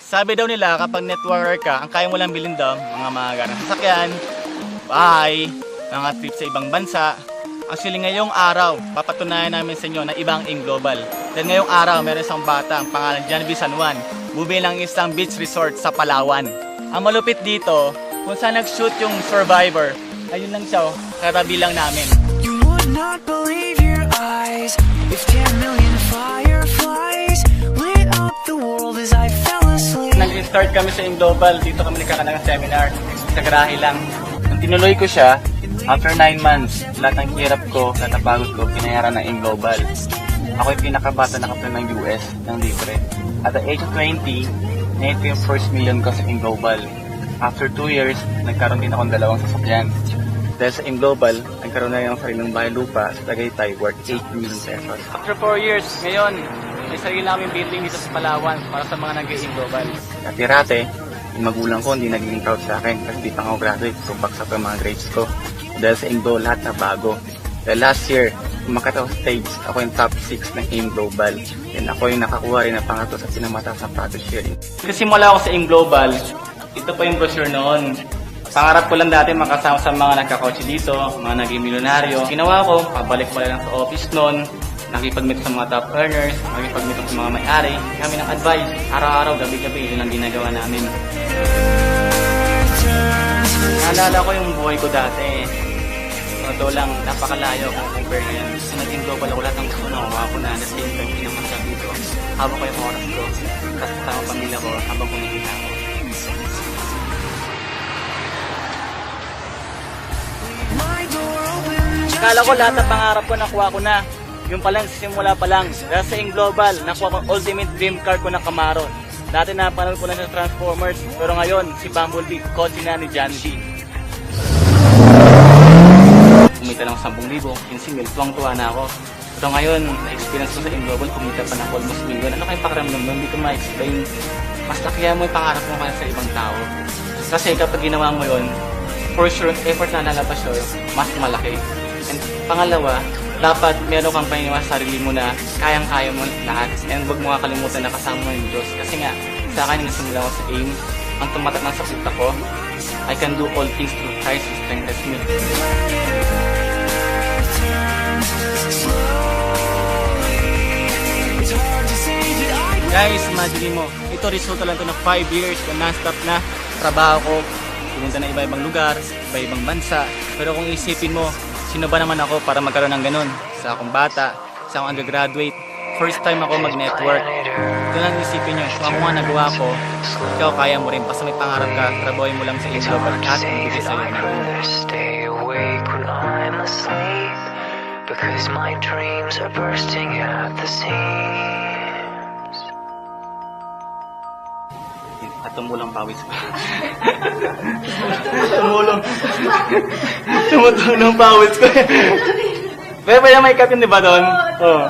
Sabi daw nila kapag networker ka, ang kaya mo lang bilhin daw, mga magarang sasakyan, bahay, mga trip sa ibang bansa. Actually ngayong araw, papatunayan namin sa inyo na ibang in global. Dahil ngayong araw, meron isang bata, ang pangalan Janvi San Juan, bumili ng isang beach resort sa Palawan. Ang malupit dito, kung saan nag-shoot yung Survivor, ayun lang siya, katabi lang namin. You would not believe your eyes if 10 million fireflies lit up the world as I fell asleep. Nag-start kami sa in global, dito kami nagkakaroon ng seminar, sa garahe lang. Nung tinuloy ko siya, after 9 months, lahat ng hirap ko, lahat ng pagod ko, pinayaran ng in global. Ako yung pinakabata na kaplan ng US, ng libre. At the age of 20, na-hit ko yung first million ko sa in global. After 2 years, nagkaroon din akong 2 sasakyan. Dahil sa in global, nagkaroon na rin ng sariling bahay lupa sa Tagaytay worth 8 million pesos. After 4 years, ngayon, may sarili namin building dito sa Palawan para sa mga nag-in global. Dati-rate, yung magulang ko hindi naging proud sa akin kasi di pa ako graduate, so baksak ang mga grades ko. Dahil sa in global, lahat na bago. Dahil last year, umakyat ako sa stage, ako yung top 6 ng in global. And ako yung nakakuha rin ng pangatlo sa pinamataas na profit sharing. Kasi simula ako sa in global, ito pa yung brochure noon. Pangarap ko lang dati makasama sa mga nagkakotse dito, mga naging milyonaryo. Ginawa ko, pabalik pala lang sa office noon, nakipag-meet sa mga top earners, nakipag-meet sa mga may-ari, kami ng advice, araw-araw, gabi-gabi, yun ang ginagawa namin. Naalala ko yung buhay ko dati. Totoo lang, napakalayo kung compare ngayon. Kasi naging global ako, lahat ng gusto na kuha ko na at the same time, pinamasya dito. Habang ko yung oras ko, kasama pamilya ko, habang kumikita ko. Akala ko lahat ng pangarap ko nakuha ko na. Yung palang simula pa lang. Dahil sa in global, nakuha ko ultimate dream car ko na Camaro. Dati napanood ko na sa Transformers, pero ngayon si Bumblebee, kotse na ni Janvi. Kumita lang 10,000, 15,000, tuwang-tuwa na ako. Pero ngayon, na-experience ko sa in global, kumita pa ng almost million. Ano kayong pakiramdam nun? Hindi ko ma-explain. Mas nakiya mo yung pangarap mo kaya sa ibang tao. Kasi kapag ginawa mo yun, for sure, effort na lalabas yun, mas malaki. And pangalawa, dapat meron kang paniniwala sa sarili mo na kayang-kaya mo lahat. And huwag mo kakalimutan na kasama mo yung Diyos. Kasi nga, sa akin, nagsimula ko sa AIM, ang tumatak ng sa utak ko, I can do all things through Christ who strengthens me. Guys, imagine mo, ito resulta lang ito ng 5 years na non-stop na trabaho ko. Pumunta na iba-ibang lugar, iba-ibang bansa. Pero kung isipin mo, sino ba naman ako para magkaroon ng ganun? Sa akong bata, sa akong undergraduate, first time ako mag-network. Ito lang isipin nyo, kung ako nga nagawa ko, ikaw kaya mo rin. Basta may pangarap ka, trabahoy mo lang sa in global at ibigay sa'yo na rin. Because my dreams are bursting at the seams. At tumulang pawis ko. Tumutulong pawis ko. Pero pwede may cut yun, di ba doon? Oo.